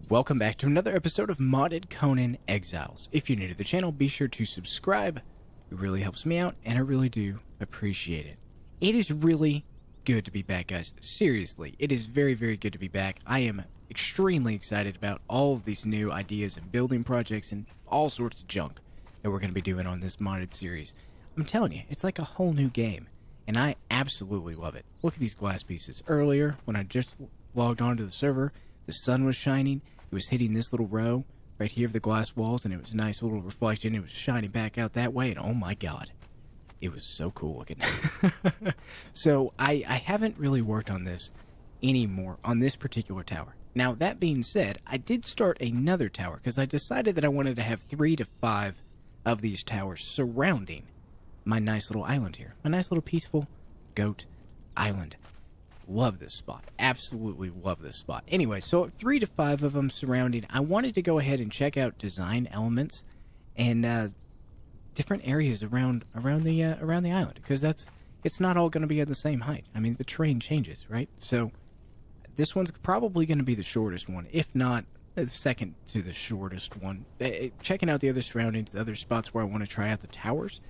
Welcome back to another episode of Modded Conan Exiles. If you're new to the channel, be sure to subscribe. It really helps me out, and I really do appreciate it. It is really good to be back, guys. Seriously, it is very, very good to be back. I am extremely excited about all of these new ideas and building projects and all sorts of junk that we're going to be doing on this modded series. I'm telling you, it's like a whole new game, and I absolutely love it. Look at these glass pieces. Earlier, when I just logged onto the server, the sun was shining. It was hitting this little row right here of the glass walls, and it was a nice little reflection. It was shining back out that way, and oh my god, it was so cool looking. So I haven't really worked on this anymore, on this particular tower. Now, that being said, I did start another tower, because I decided that I wanted to have 3 to 5 of these towers surrounding my nice little island here. My nice little peaceful goat island. Love this spot. Absolutely love this spot. Anyway, so 3 to 5 of them surrounding. I wanted to go ahead and check out design elements and different areas around the island, because it's not all going to be at the same height. I mean, the terrain changes, right? So this one's probably going to be the shortest one, if not the second to the shortest one. Checking out the other surroundings, the other spots where I want to try out the towers,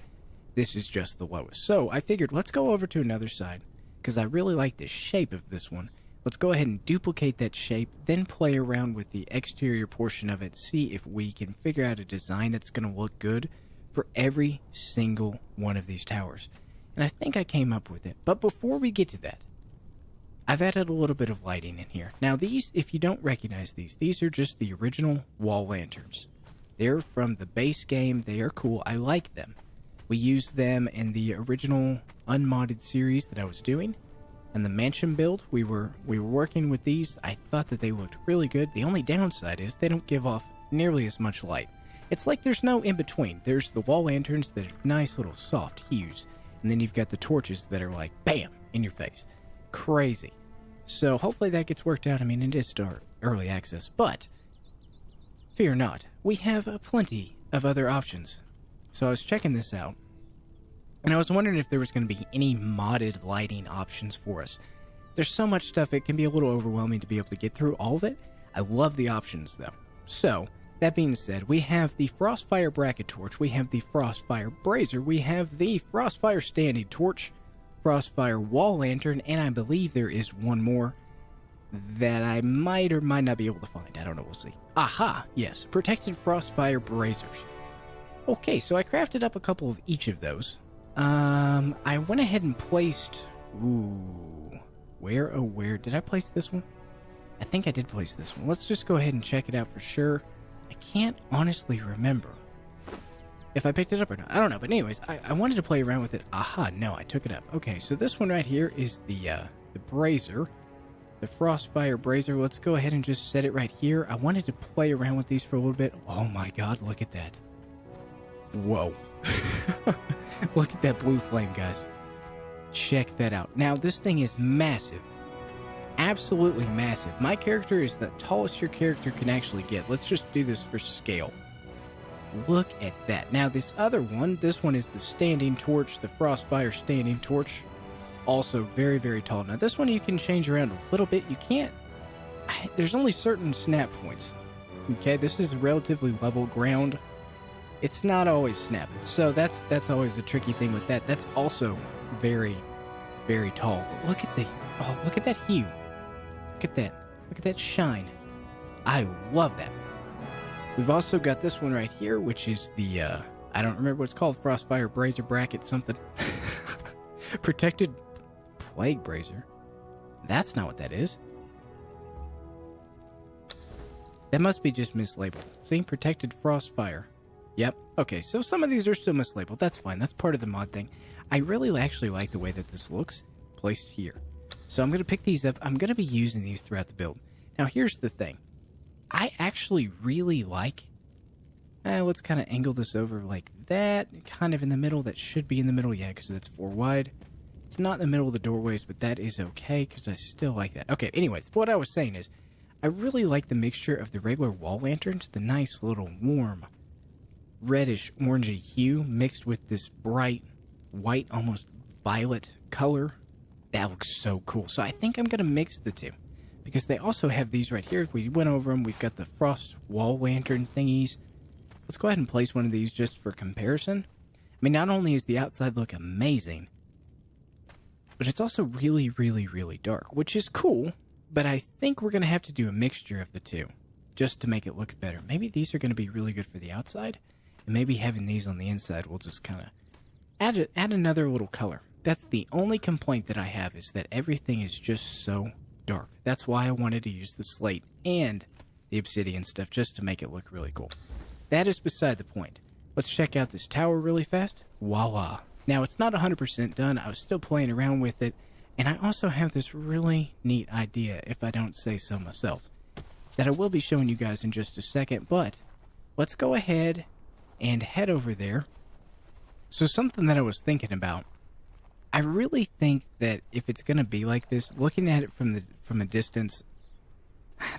this is just the lowest. So I figured, let's go over to another side, because I really like the shape of this one. Let's go ahead and duplicate that shape, then play around with the exterior portion of it, see if we can figure out a design that's going to look good for every single one of these towers. And I think I came up with it. But before we get to that, I've added a little bit of lighting in here. Now these, if you don't recognize these are just the original wall lanterns. They're from the base game. They are cool. I like them. We used them in the original unmodded series that I was doing. And the mansion build, we were working with these. I thought that they looked really good. The only downside is they don't give off nearly as much light. It's like there's no in-between. There's the wall lanterns that are nice little soft hues. And then you've got the torches that are like, bam, in your face. Crazy. So hopefully that gets worked out. I mean, it is still early access, but fear not. We have plenty of other options. So I was checking this out, and I was wondering if there was going to be any modded lighting options for us. There's so much stuff, it can be a little overwhelming to be able to get through all of it. I love the options, though. So, that being said, we have the Frostfire Bracket Torch, we have the Frostfire Brazier, we have the Frostfire Standing Torch, Frostfire Wall Lantern, and I believe there is one more that I might or might not be able to find. I don't know, we'll see. Aha! Yes, Protected Frostfire Braziers. Okay, so I crafted up a couple of each of those. I went ahead and placed... Ooh. Where, oh where? Did I place this one? I think I did place this one. Let's just go ahead and check it out for sure. I can't honestly remember if I picked it up or not. I don't know, but anyways, I wanted to play around with it. Aha, no, I took it up. Okay, so this one right here is the Brazier. The Frostfire Brazier. Let's go ahead and just set it right here. I wanted to play around with these for a little bit. Oh my god, look at that. Whoa. Look at that blue flame, guys. Check that out. Now, this thing is massive. Absolutely massive. My character is the tallest your character can actually get. Let's just do this for scale. Look at that. Now, this other one, this one is the Standing Torch, the Frostfire Standing Torch. Also very, very tall. Now, this one you can change around a little bit. You can't... There's only certain snap points. Okay, this is relatively level ground. It's not always snapping, so that's always the tricky thing with that. That's also very, very tall. But look at look at that hue. Look at that shine. I love that. We've also got this one right here, which is the I don't remember what it's called. Frostfire Brazier Bracket something. Protected Plague Brazier. That's not what that is. That must be just mislabeled. See, Protected Frostfire. Yep. Okay, so some of these are still mislabeled. That's fine. That's part of the mod thing. I really actually like the way that this looks placed here. So I'm going to pick these up. I'm going to be using these throughout the build. Now, here's the thing. I actually really like... let's kind of angle this over like that. Kind of in the middle. That should be in the middle. Yeah, because that's 4 wide. It's not in the middle of the doorways, but that is okay because I still like that. Okay, anyways, what I was saying is I really like the mixture of the regular wall lanterns, the nice little warm reddish orangey hue mixed with this bright white, almost violet color. That looks so cool. So I think I'm going to mix the two. because they also have these right here. We went over them. We've got the frost wall lantern thingies. Let's go ahead and place one of these just for comparison. I mean, not only is the outside look amazing, but it's also really, really, really dark, which is cool, but I think we're going to have to do a mixture of the two just to make it look better. Maybe these are going to be really good for the outside, and maybe having these on the inside will just kind of add another little color. That's the only complaint that I have, is that everything is just so dark. That's why I wanted to use the slate and the obsidian stuff just to make it look really cool. That is beside the point. Let's check out this tower really fast. Voila. Now, it's not 100% done. I was still playing around with it, and I also have this really neat idea, if I don't say so myself, that I will be showing you guys in just a second, but let's go ahead and head over there. So something that I was thinking about, I really think that if it's going to be like this, looking at it from a distance,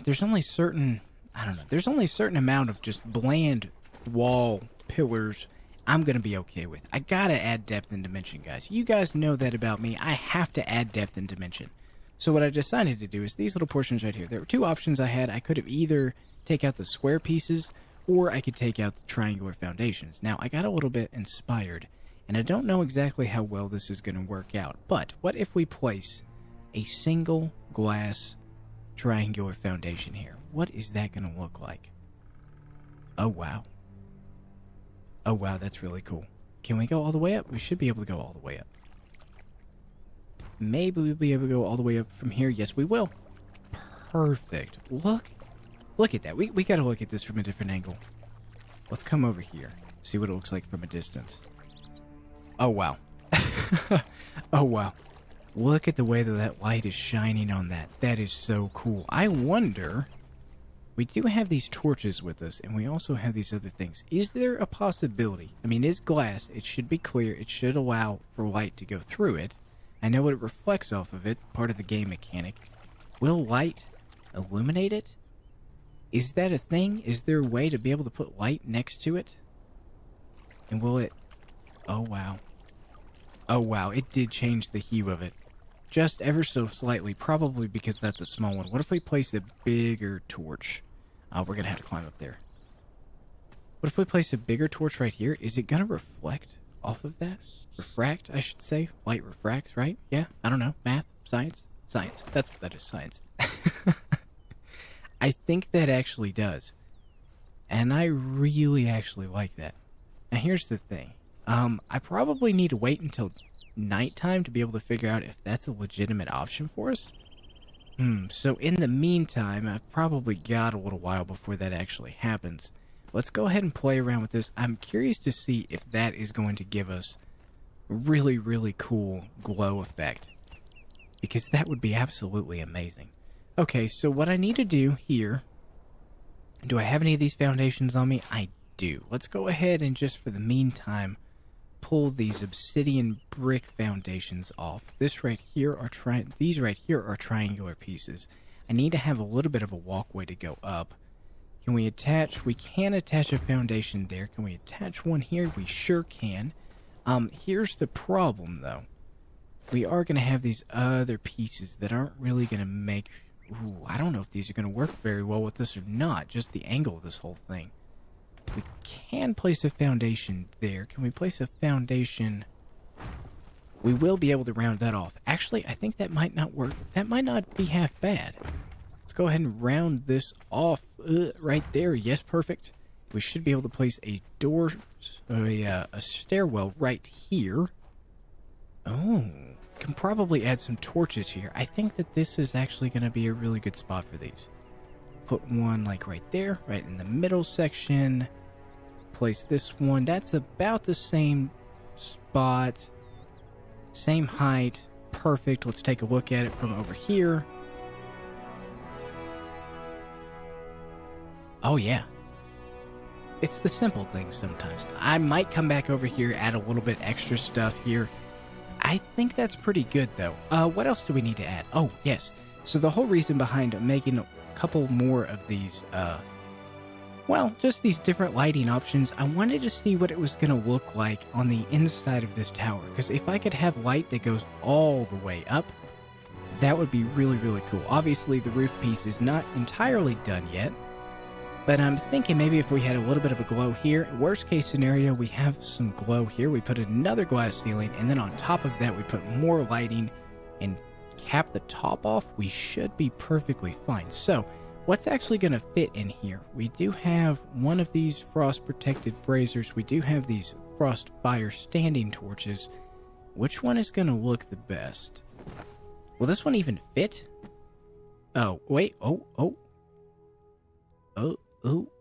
there's only certain, I don't know, there's only a certain amount of just bland wall pillars I'm going to be okay with. I got to add depth and dimension, guys. You guys know that about me. I have to add depth and dimension. So what I decided to do is these little portions right here. There were two options I had. I could have either take out the square pieces, or I could take out the triangular foundations. Now, I got a little bit inspired, and I don't know exactly how well this is going to work out. But what if we place a single glass triangular foundation here? What is that going to look like? Oh, wow. Oh, wow, that's really cool. Can we go all the way up? We should be able to go all the way up. Maybe we'll be able to go all the way up from here. Yes, we will. Perfect. Look at that. We got to look at this from a different angle. Let's come over here. See what it looks like from a distance. Oh, wow. Oh, wow. Look at the way that light is shining on that. That is so cool. I wonder... We do have these torches with us, and we also have these other things. Is there a possibility? I mean, it's glass. It should be clear. It should allow for light to go through it. I know it reflects off of it, part of the game mechanic. Will light illuminate it? Is that a thing? Is there a way to be able to put light next to it? And will it... Oh, wow. Oh, wow. It did change the hue of it. Just ever so slightly, probably because that's a small one. What if we place a bigger torch? We're going to have to climb up there. What if we place a bigger torch right here? Is it going to reflect off of that? Refract, I should say. Light refracts, right? Yeah, I don't know. Math? Science? Science. That's what that is, science. I think that actually does. And I really actually like that. Now, here's the thing. I probably need to wait until nighttime to be able to figure out if that's a legitimate option for us. So in the meantime, I've probably got a little while before that actually happens. Let's go ahead and play around with this. I'm curious to see if that is going to give us a really, really cool glow effect, because that would be absolutely amazing. Okay, so what I need to do here... Do I have any of these foundations on me? I do. Let's go ahead and just for the meantime pull these obsidian brick foundations off. These right here are triangular pieces. I need to have a little bit of a walkway to go up. Can we attach? We can attach a foundation there. Can we attach one here? We sure can. Here's the problem though. We are going to have these other pieces that aren't really going to make... Ooh, I don't know if these are going to work very well with this or not. Just the angle of this whole thing. We can place a foundation there. Can we place a foundation? We will be able to round that off. Actually, I think that might not work. That might not be half bad. Let's go ahead and round this off right there. Yes, perfect. We should be able to place a door, a stairwell right here. Oh, can probably add some torches here. I think that this is actually going to be a really good spot for these. Put one like right there, right in the middle section. Place this one. That's about the same spot. Same height. Perfect. Let's take a look at it from over here. Oh yeah. It's the simple things sometimes. I might come back over here, add a little bit extra stuff here. I think that's pretty good though. What else do we need to add? Oh yes. So the whole reason behind making a couple more of these, well, just these different lighting options, I wanted to see what it was going to look like on the inside of this tower. Because if I could have light that goes all the way up, that would be really, really cool. Obviously, the roof piece is not entirely done yet, but I'm thinking maybe if we had a little bit of a glow here, worst case scenario, we have some glow here. We put another glass ceiling, and then on top of that, we put more lighting and cap the top off. We should be perfectly fine. So, what's actually going to fit in here? We do have one of these frost-protected braziers. We do have these frost fire standing torches. Which one is going to look the best? Will this one even fit? Oh, wait. Oh,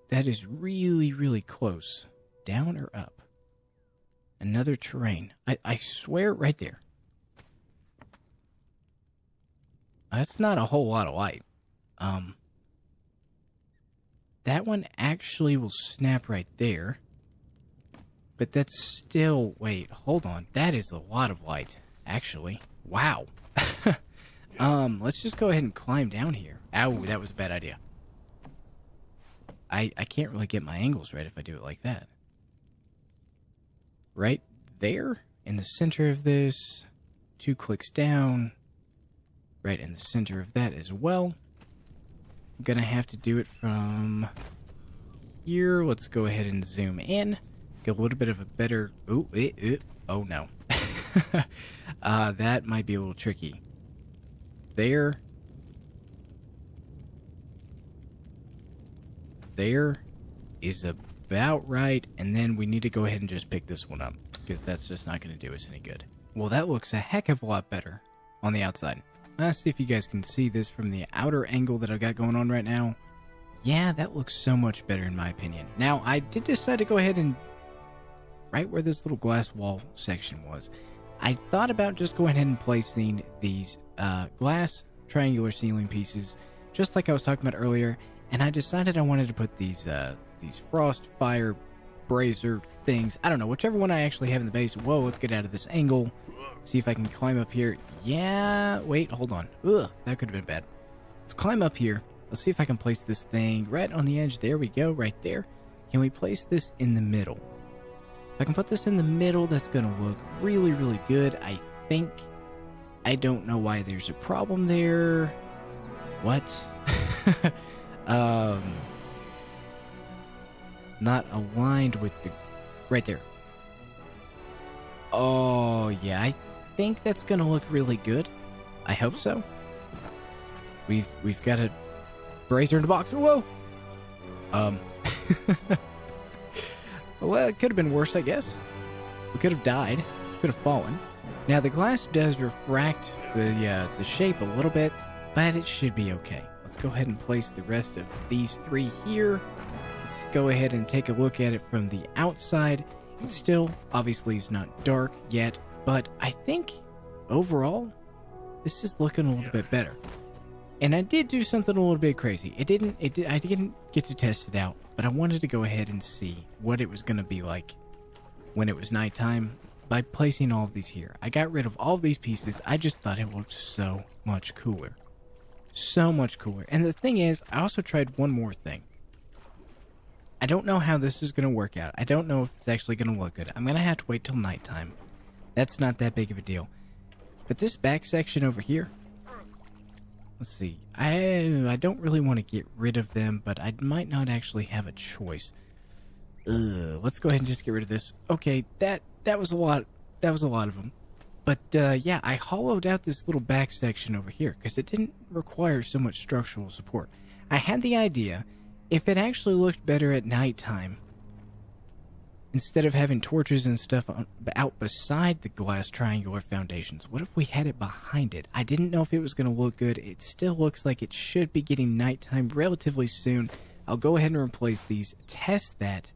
that is really, really close. Down or up? Another terrain. I swear right there. That's not a whole lot of light. That one actually will snap right there. But that's still... Wait, hold on. That is a lot of light, actually. Wow. Let's just go ahead and climb down here. Ow, that was a bad idea. I can't really get my angles right if I do it like that. Right there, in the center of this. 2 clicks down. Right in the center of that as well. I'm gonna have to do it from here. Let's go ahead and zoom in. Get a little bit of a better... Oh, no. That might be a little tricky. There. There is about right. And then we need to go ahead and just pick this one up, because that's just not going to do us any good. Well, that looks a heck of a lot better on the outside. Let's see if you guys can see this from the outer angle that I've got going on right now. Yeah, that looks so much better in my opinion. Now, I did decide to go ahead and... right where this little glass wall section was, I thought about just going ahead and placing these glass triangular ceiling pieces, just like I was talking about earlier, and I decided I wanted to put these frost fire brazier things. I don't know, whichever one I actually have in the base. Whoa, let's get out of this angle. See if I can climb up here. Yeah, wait, hold on. Ugh, that could have been bad. Let's climb up here. Let's see if I can place this thing right on the edge. There we go, right there. Can we place this in the middle? If I can put this in the middle, that's going to look really, really good, I think. I don't know why there's a problem there. What? Not aligned with the... right there. Oh, yeah, I think that's going to look really good. I hope so. We've got a brazier in the box. Whoa! Well, it could have been worse, I guess. We could have died. Could have fallen. Now, the glass does refract the shape a little bit, but it should be okay. Let's go ahead and place the rest of these 3 here. Let's go ahead and take a look at it from the outside. It still, obviously, is not dark yet, but I think, overall, this is looking a little bit better. And I did do something a little bit crazy. I didn't get to test it out, but I wanted to go ahead and see what it was going to be like when it was nighttime by placing all of these here. I got rid of all of these pieces. I just thought it looked so much cooler. So much cooler. And the thing is, I also tried one more thing. I don't know how this is going to work out. I don't know if it's actually going to look good. I'm going to have to wait till nighttime. That's not that big of a deal. But this back section over here, let's see. I don't really want to get rid of them, but I might not actually have a choice. Let's go ahead and just get rid of this. Okay, that was a lot. That was a lot of them. But yeah, I hollowed out this little back section over here because it didn't require so much structural support. I had the idea, if it actually looked better at nighttime, instead of having torches and stuff out beside the glass triangular foundations, what if we had it behind it? I didn't know if it was going to look good. It still looks like it should be getting nighttime relatively soon. I'll go ahead and replace these, test that,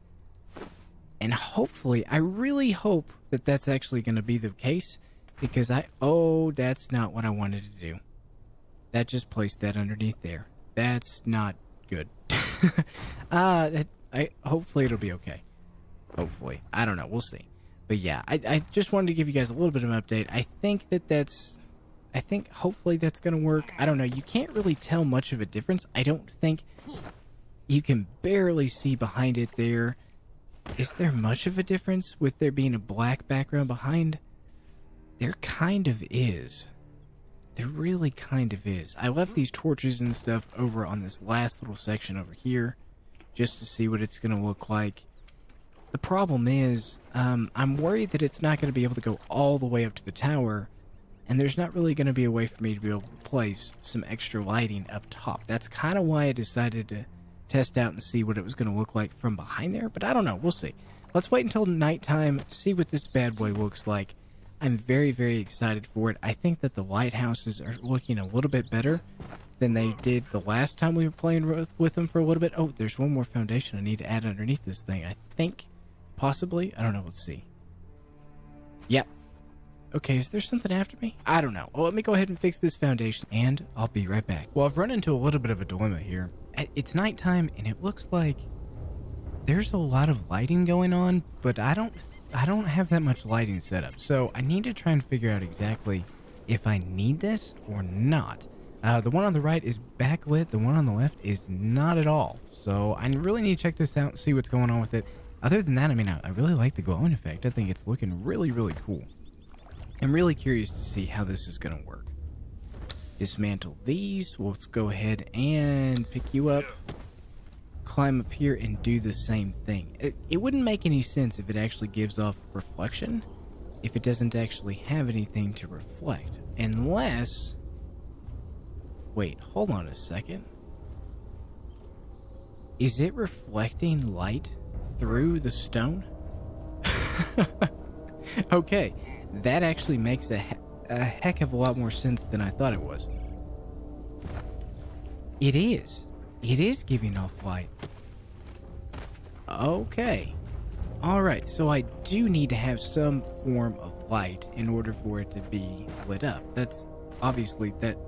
and hopefully, I really hope that that's actually going to be the case, because that's not what I wanted to do. That just placed that underneath there. That's not good. Hopefully it'll be okay. Hopefully. I don't know. We'll see. But yeah, I just wanted to give you guys a little bit of an update. I think hopefully that's going to work. I don't know. You can't really tell much of a difference. I don't think you can barely see behind it there. Is there much of a difference with there being a black background behind? There kind of is. There really kind of is. I left these torches and stuff over on this last little section over here just to see what it's going to look like. The problem is, I'm worried that it's not going to be able to go all the way up to the tower, and there's not really going to be a way for me to be able to place some extra lighting up top. That's kind of why I decided to test out and see what it was going to look like from behind there, but I don't know. We'll see. Let's wait until nighttime, see what this bad boy looks like. I'm very, very excited for it. I think that the lighthouses are looking a little bit better than they did the last time we were playing with them for a little bit. Oh, there's one more foundation I need to add underneath this thing, I think. Possibly? I don't know. Let's see. Yep. Okay, is there something after me? I don't know. Well, let me go ahead and fix this foundation, and I'll be right back. Well, I've run into a little bit of a dilemma here. It's nighttime, and it looks like there's a lot of lighting going on, but I don't have that much lighting set up, so I need to try and figure out exactly if I need this or not. The one on the right is backlit, the one on the left is not at all, so I really need to check this out and see what's going on with it. Other than that, I mean, I really like the glowing effect. I think it's looking really, really cool. I'm really curious to see how this is going to work. Dismantle these. Let's go ahead and pick you up. Climb up here and do the same thing. It wouldn't make any sense if it actually gives off reflection if it doesn't actually have anything to reflect. Unless... Wait, hold on a second. Is it reflecting light through the stone? Okay, that actually makes a heck of a lot more sense than I thought it was. It is. It is giving off light. Okay. Alright, so I do need to have some form of light in order for it to be lit up. That's obviously, that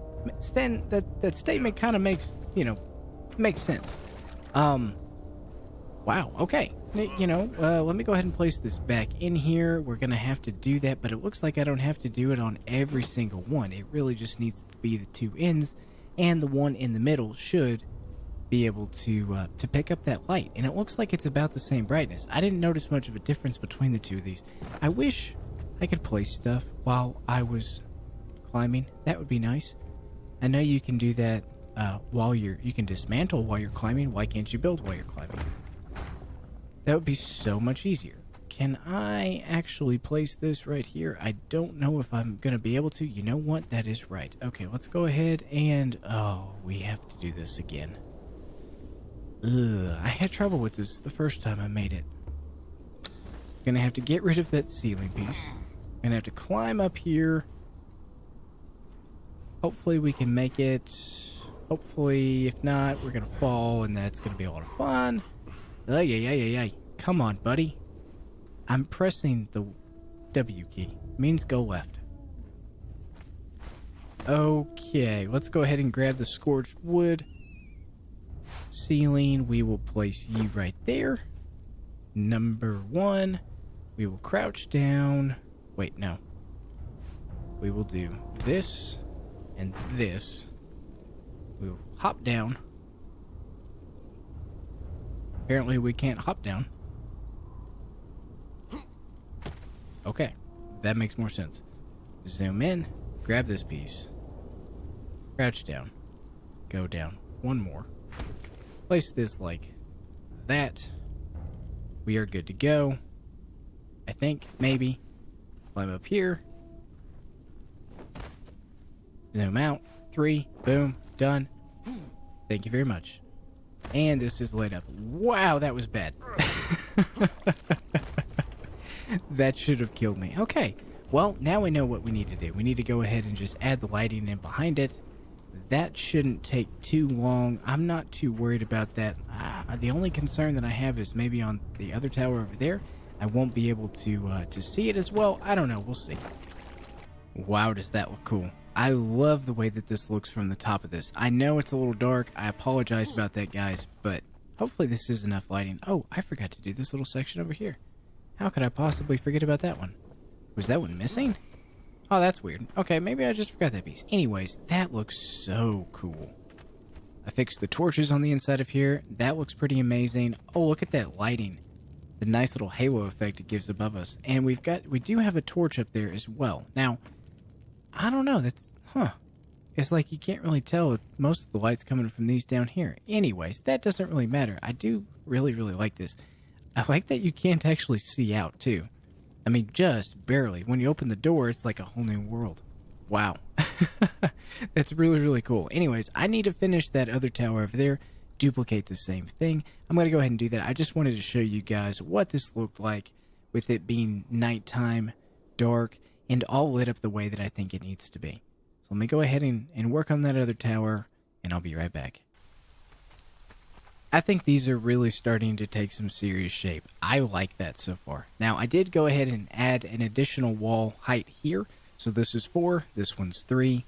statement kind of makes, makes sense. Wow, okay. Let me go ahead and place this back in here. We're going to have to do that, but it looks like I don't have to do it on every single one. It really just needs to be the two ends, and the one in the middle should be able to pick up that light. And it looks like it's about the same brightness. I didn't notice much of a difference between the two of these. I wish I could place stuff while I was climbing. That would be nice. I know you can do that you can dismantle while you're climbing. Why can't you build while you're climbing? That would be so much easier. Can I actually place this right here? I don't know if I'm going to be able to. You know what? That is right. Okay, let's go ahead and... Oh, we have to do this again. Ugh, I had trouble with this the first time I made it. Gonna have to get rid of that ceiling piece. Gonna have to climb up here. Hopefully we can make it. Hopefully, if not, we're gonna fall, and that's gonna be a lot of fun. Ay. Come on, buddy. I'm pressing the W key. It means go left. Okay, let's go ahead and grab the scorched wood. Ceiling, we will place you right there. Number 1. We will crouch down. Wait, no. We will do this and this. We will hop down. Apparently we can't hop down. Okay, that makes more sense. Zoom in, grab this piece. Crouch down. Go down. One more. Place this like that. We are good to go. I think, maybe. Climb up here. Zoom out. 3. Boom. Done. Thank you very much. And this is lit up. Wow, that was bad. That should have killed me. Okay. Well, now we know what we need to do. We need to go ahead and just add the lighting in behind it. That shouldn't take too long. I'm not too worried about that. The only concern that I have is maybe on the other tower over there. I won't be able to see it as well. I don't know. We'll see. Wow, does that look cool. I love the way that this looks from the top of this. I know it's a little dark. I apologize about that, guys, but hopefully this is enough lighting. Oh, I forgot to do this little section over here. How could I possibly forget about that one? Was that one missing? Oh, that's weird. Okay, maybe I just forgot that piece. Anyways, that looks so cool. I fixed the torches on the inside of here. That looks pretty amazing. Oh, look at that lighting. The nice little halo effect it gives above us. And we do have a torch up there as well. Now, I don't know. it's like you can't really tell with most of the lights coming from these down here. Anyways, that doesn't really matter. I do really, really like this. I like that you can't actually see out, too. I mean, just barely. When you open the door, it's like a whole new world. Wow. That's really, really cool. Anyways, I need to finish that other tower over there, duplicate the same thing. I'm going to go ahead and do that. I just wanted to show you guys what this looked like with it being nighttime, dark, and all lit up the way that I think it needs to be. So let me go ahead and work on that other tower, and I'll be right back. I think these are really starting to take some serious shape. I like that so far. Now, I did go ahead and add an additional wall height here. So this is 4, this one's 3.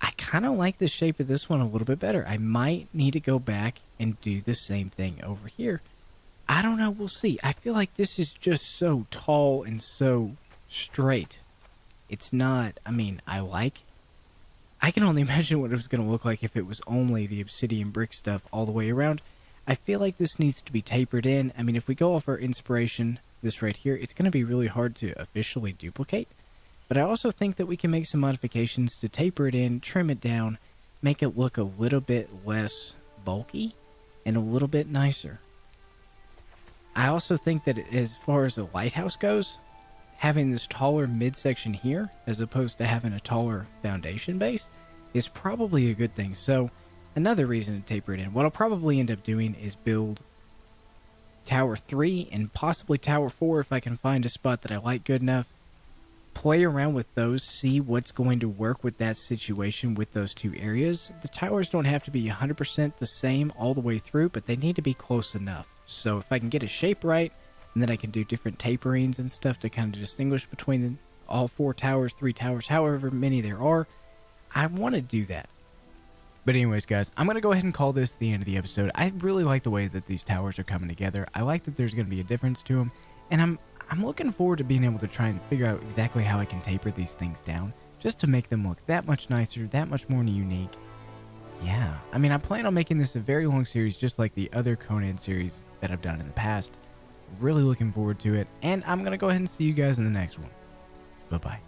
I kind of like the shape of this one a little bit better. I might need to go back and do the same thing over here. I don't know, we'll see. I feel like this is just so tall and so straight. It's not, I mean, I can only imagine what it was going to look like if it was only the obsidian brick stuff all the way around. I feel like this needs to be tapered in. I mean, if we go off our inspiration, this right here, it's going to be really hard to officially duplicate. But I also think that we can make some modifications to taper it in, trim it down, make it look a little bit less bulky and a little bit nicer. I also think that as far as the lighthouse goes, having this taller midsection here, as opposed to having a taller foundation base, is probably a good thing. So, another reason to taper it in. What I'll probably end up doing is build Tower 3 and possibly Tower 4 if I can find a spot that I like good enough. Play around with those, see what's going to work with that situation with those two areas. The towers don't have to be 100% the same all the way through, but they need to be close enough. So if I can get a shape right, and then I can do different taperings and stuff to kind of distinguish between all 4 towers, 3 towers, however many there are, I want to do that. But anyways, guys, I'm going to go ahead and call this the end of the episode. I really like the way that these towers are coming together. I like that there's going to be a difference to them, and I'm looking forward to being able to try and figure out exactly how I can taper these things down, just to make them look that much nicer, that much more unique. Yeah, I mean, I plan on making this a very long series, just like the other Conan series that I've done in the past. Really looking forward to it, and I'm going to go ahead and see you guys in the next one. Bye-bye.